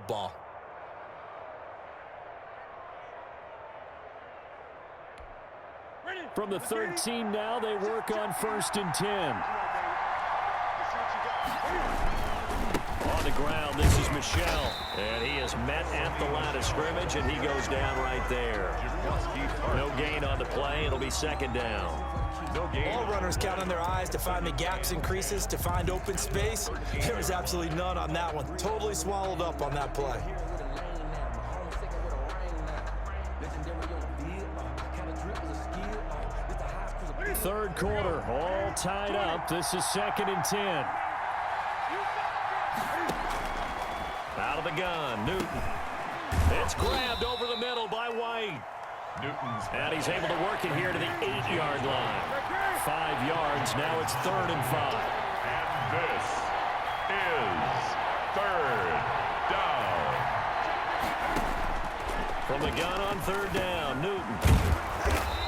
football. From the 13 now, they work on 1st and 10. On the ground, this is Michel. And he is met at the line of scrimmage, and he goes down right there. No gain on the play. It'll be 2nd down. All runners count on their eyes to find the gaps and creases, to find open space. There was absolutely none on that one. Totally swallowed up on that play. Third quarter, all tied up. This is 2nd and 10. Out of the gun, Newton. It's grabbed over the middle by White. And he's able to work it here to the 8-yard line. 5 yards, now it's 3rd and 5. And this is 3rd down. From the gun on 3rd down, Newton.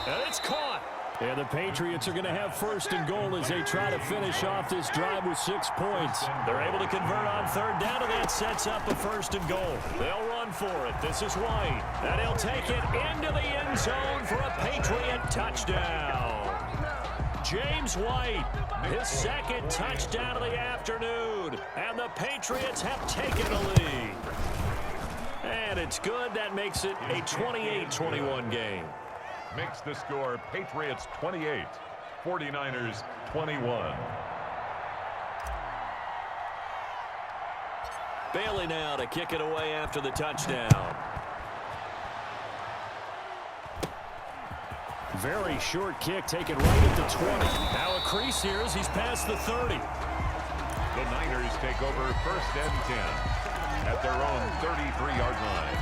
And it's caught. And the Patriots are going to have 1st and goal as they try to finish off this drive with 6 points. They're able to convert on 3rd down, and that sets up a 1st and goal. They'll run for it. This is White. And he'll take it into the end zone for a Patriot touchdown. James White, his 2nd touchdown of the afternoon. And the Patriots have taken the lead. And it's good. That makes it a 28-21 game. Makes the score Patriots 28, 49ers 21. Bailey now to kick it away after the touchdown. Very short kick taken right at the 20. Now a crease here as he's past the 30. The Niners take over 1st and 10 at their own 33-yard line.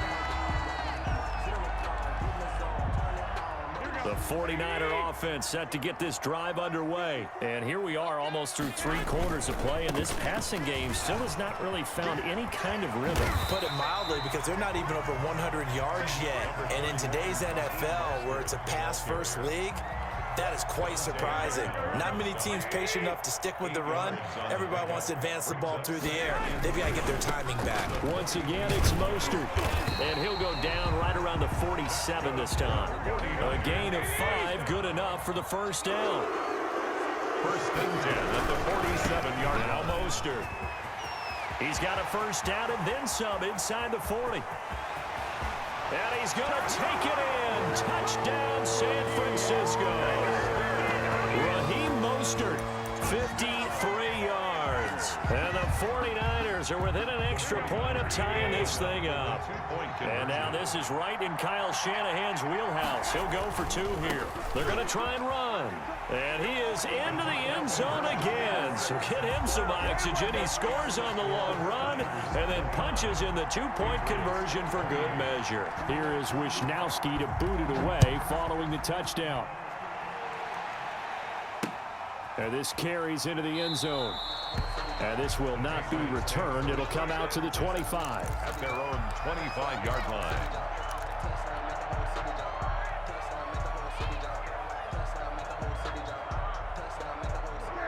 The 49er offense set to get this drive underway. And here we are almost through 3 quarters of play, and this passing game still has not really found any kind of rhythm. Put it mildly, because they're not even over 100 yards yet. And in today's NFL, where it's a pass-first league, that is quite surprising. Not many teams patient enough to stick with the run. Everybody wants to advance the ball through the air. They've got to get their timing back. Once again, it's Mostert. And he'll go down right around the 47 this time. A gain of 5, good enough for the 1st down. 1st and 10 at the 47-yard line. Now Mostert. He's got a 1st down and then some inside the 40. And he's going to take it in. Touchdown, San Francisco. Raheem Mostert, 53 yards. And the 49ers are within an extra point of tying this thing up. And now this is right in Kyle Shanahan's wheelhouse. He'll go for 2 here. They're going to try and run. And he is into the end zone again. So get him some oxygen. He scores on the long run and then punches in the 2-point conversion for good measure. Here is Wisnowski to boot it away following the touchdown. And this carries into the end zone. And this will not be returned. It'll come out to the 25. At their own 25-yard line.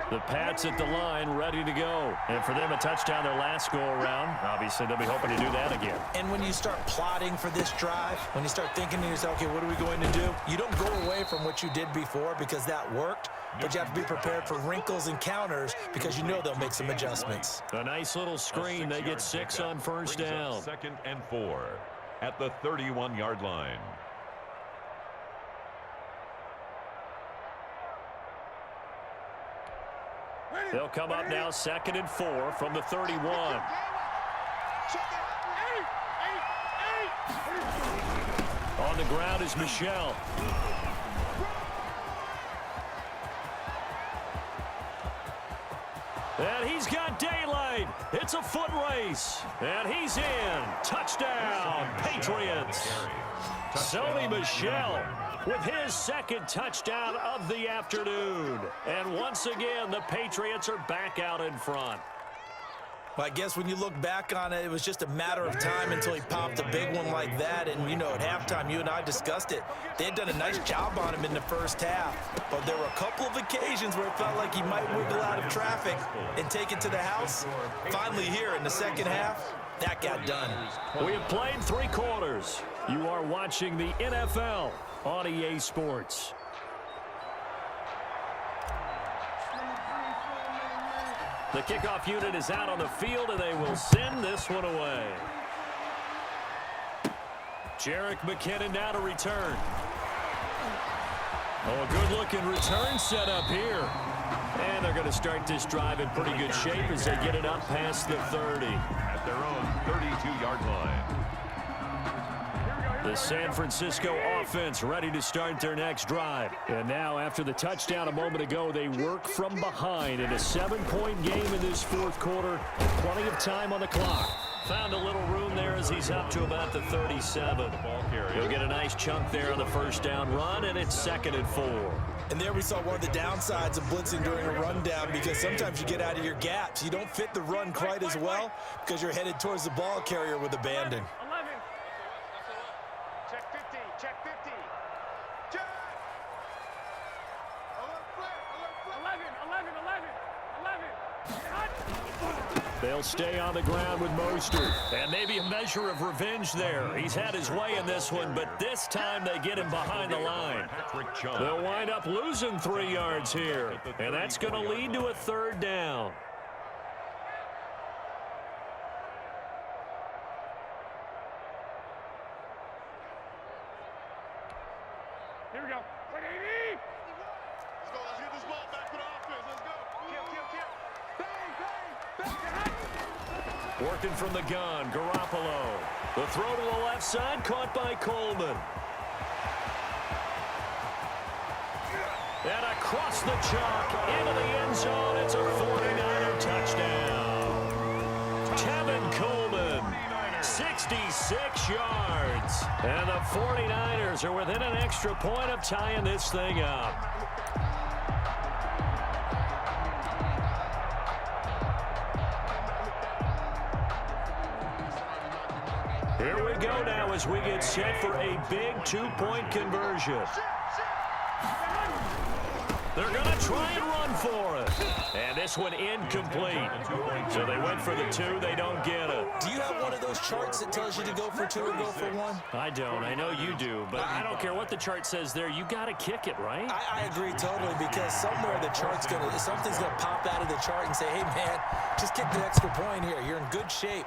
The Pats at the line, ready to go. And for them, a touchdown their last go-around. Obviously, they'll be hoping to do that again. And when you start plotting for this drive, when you start thinking to yourself, okay, what are we going to do? You don't go away from what you did before because that worked, but you have to be prepared for wrinkles and counters because you know they'll make some adjustments. A nice little screen. They get 6 on 1st down. 2nd and 4 at the 31-yard line. They'll come up now 2nd and 4 from the 31. On the ground is Michel. And he's got daylight. It's a foot race. And he's in. Touchdown, Patriots. Sony Michel with his 2nd touchdown of the afternoon. And once again, the Patriots are back out in front. Well, I guess when you look back on it, it was just a matter of time until he popped a big one like that. And, you know, at halftime, you and I discussed it. They had done a nice job on him in the first half. But there were a couple of occasions where it felt like he might wiggle out of traffic and take it to the house. Finally here in the second half, That got done. We have played 3 quarters. You are watching the NFL on EA Sports. The kickoff unit is out on the field, and they will send this one away. Jerick McKinnon now to return. Oh, a good-looking return set up here. And they're going to start this drive in pretty good shape as they get it up past the 30. At their own 32-yard line. The San Francisco offense ready to start their next drive. And now, after the touchdown a moment ago, they work from behind in a 7-point game in this 4th quarter. Plenty of time on the clock. Found a little room there as he's up to about the 37. He'll get a nice chunk there on the first down run, and it's 2nd and 4. And there we saw one of the downsides of blitzing during a rundown, because sometimes you get out of your gaps. You don't fit the run quite as well because you're headed towards the ball carrier with abandon. 11. Check 50. Check 50. Check. 11. They'll stay on the ground with Mostert. And maybe a measure of revenge there. He's had his way in this one, but this time they get him behind the line. They'll wind up losing 3 yards here. And that's going to lead to a 3rd down. Here we go. Let's go. Let's get this ball back to the offense. Let's go. Kill. Bang. Working from the gun, Garoppolo. The throw to the left side, caught by Coleman. And across the chalk, into the end zone, it's a 49er touchdown. Tevin Coleman, 66 yards. And the 49ers are within an extra point of tying this thing up. Here we go now as we get set for a big 2-point conversion. They're going to try and run for it. And this one incomplete. So they went for the 2. They don't get it. Do you have one of those charts that tells you to go for 2 or go for 1? I don't. I know you do. But I don't care what the chart says there. You got to kick it, right? I agree totally, because somewhere the chart's something's going to pop out of the chart and say, hey, man, just kick the extra point here. You're in good shape.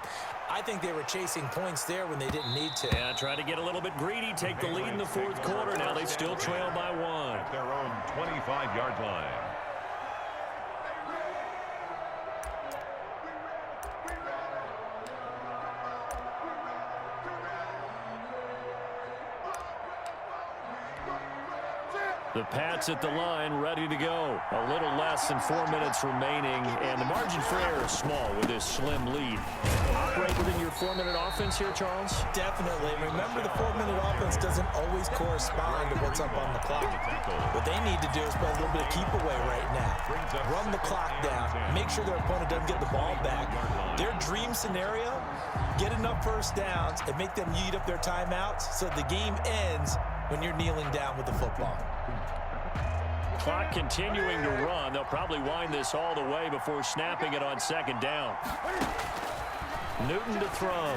I think they were chasing points there when they didn't need to. Yeah, try to get a little bit greedy, take the lead in the 4th quarter. Now they still trail by 1. At their own 25-yard line. The Pats at the line, ready to go. A little less than 4 minutes remaining, and the margin for error is small with this slim lead. Operate within your 4-minute offense here, Charles? Definitely. Remember, the 4-minute offense doesn't always correspond to what's up on the clock. What they need to do is play a little bit of keep away right now. Run the clock down. Make sure their opponent doesn't get the ball back. Their dream scenario, get enough first downs and make them eat up their timeouts so the game ends when you're kneeling down with the football. Clock continuing to run. They'll probably wind this all the way before snapping it on 2nd down. Newton to throw.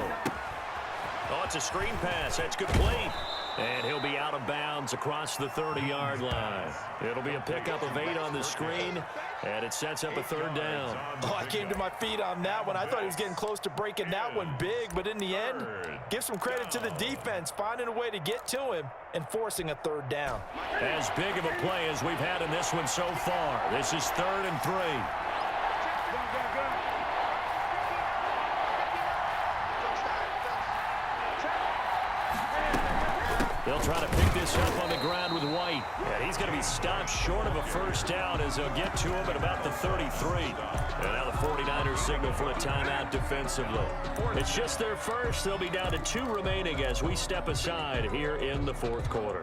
Oh, it's a screen pass. That's complete. And he'll be out of bounds across the 30-yard line. It'll be a pickup of 8 on the screen, and it sets up a 3rd down. Oh, I came to my feet on that one. I thought he was getting close to breaking that one big, but in the end, give some credit to the defense, finding a way to get to him and forcing a 3rd down. As big of a play as we've had in this one so far. This is 3rd and 3. They'll try to pick this up on the ground with White. And he's going to be stopped short of a first down as they'll get to him at about the 33. And now the 49ers signal for a timeout defensively. It's just their first. They'll be down to 2 remaining as we step aside here in the 4th quarter.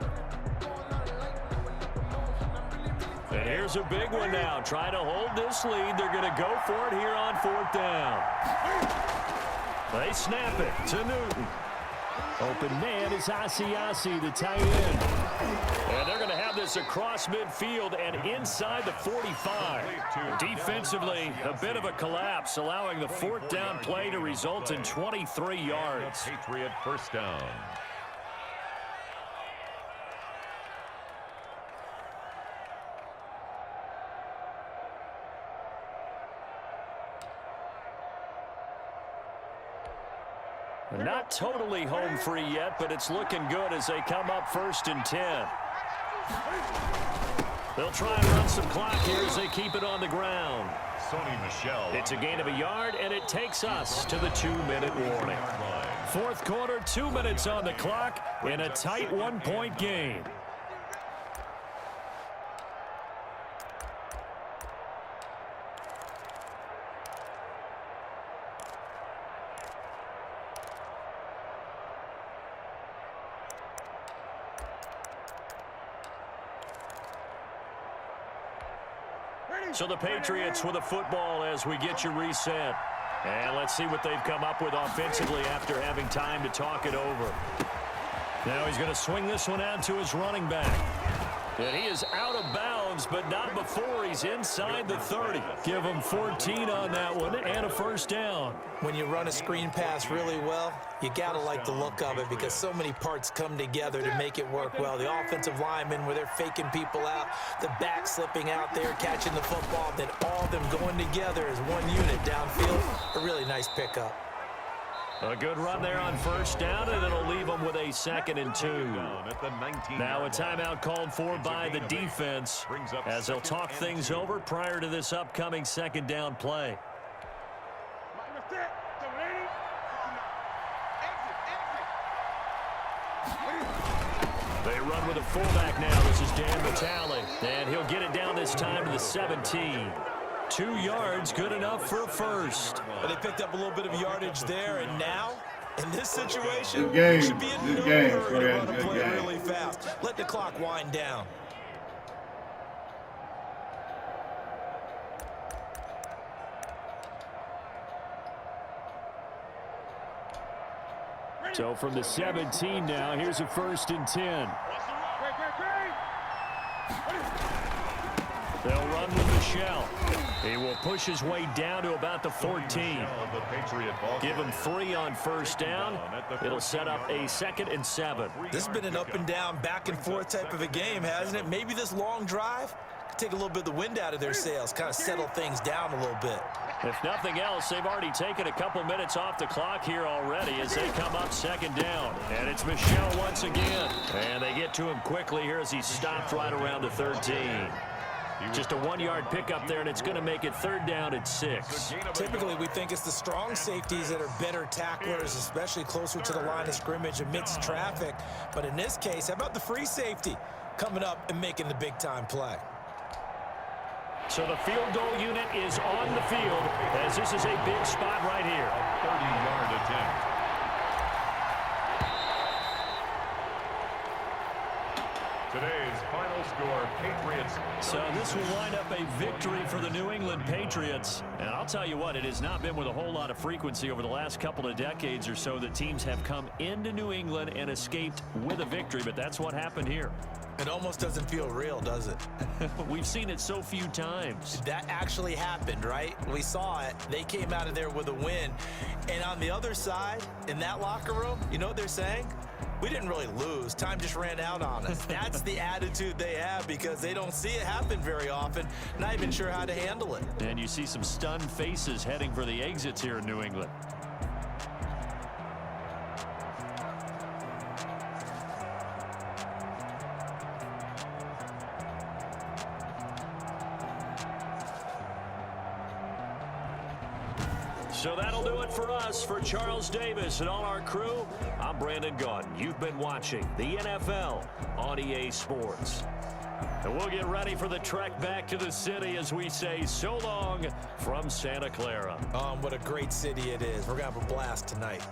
And here's a big one now. Trying to hold this lead. They're going to go for it here on 4th down. They snap it to Newton. Open man is Asiasi, the tight end. And they're going to have this across midfield and inside the 45. Defensively, a bit of a collapse, allowing the fourth down play to result in 23 yards. Patriot first down. Not totally home free yet, but it's looking good as they come up 1st and 10. They'll try and run some clock here as they keep it on the ground. It's a gain of a yard, and it takes us to the 2-minute warning. Fourth quarter, 2 minutes on the clock in a tight 1-point game. So the Patriots with a football as we get you reset. And let's see what they've come up with offensively after having time to talk it over. Now he's going to swing this one out to his running back. And he is out of bounds, but not before he's inside the 30. Give him 14 on that one and a first down. When you run a screen pass really well, you got to like the look of it because so many parts come together to make it work well. The offensive linemen, where they're faking people out, the back slipping out there, catching the football, then all of them going together as one unit downfield. A really nice pickup. A good run there on first down, and it'll leave them with a 2nd and 2. Now a timeout called for by the defense as they'll talk things over prior to this upcoming 2nd down play. They run with a fullback now. This is Dan Vitale, and he'll get it down this time to the 17. 2 yards, good enough for a first. But they picked up a little bit of yardage there, and now, in this situation, game. should be in no hurry to run a play really fast. Let the clock wind down. So from the 17 now, here's a 1st and 10. They'll run with Michelle. He will push his way down to about the 14. Give him 3 on first down. It'll set up a 2nd and 7. This has been an up and down, back and forth type of a game, hasn't it? Maybe this long drive could take a little bit of the wind out of their sails, kind of settle things down a little bit. If nothing else, they've already taken a couple minutes off the clock here already as they come up 2nd down. And it's Michelle once again. And they get to him quickly here as he stopped right around the 13. Just a 1-yard pickup there, and it's going to make it 3rd down at 6. Typically, we think it's the strong safeties that are better tacklers, especially closer to the line of scrimmage amidst traffic. But in this case, how about the free safety coming up and making the big-time play? So the field goal unit is on the field as this is a big spot right here. A 30-yard attempt. Today's final score, Patriots. So this will wind up a victory for the New England Patriots. And I'll tell you what, it has not been with a whole lot of frequency over the last couple of decades or so that teams have come into New England and escaped with a victory, but that's what happened here. It almost doesn't feel real, does it? We've seen it so few times. That actually happened, right? We saw it. They came out of there with a win. And on the other side, in that locker room, you know what they're saying? We didn't really lose. Time just ran out on us. That's the attitude they have because they don't see it happen very often. Not even sure how to handle it. And you see some stunned faces heading for the exits here in New England. So that'll do it for us. For Charles Davis and all our crew, I'm Brandon Gaudin. You've been watching the NFL on EA Sports. And we'll get ready for the trek back to the city as we say so long from Santa Clara. What a great city it is. We're going to have a blast tonight.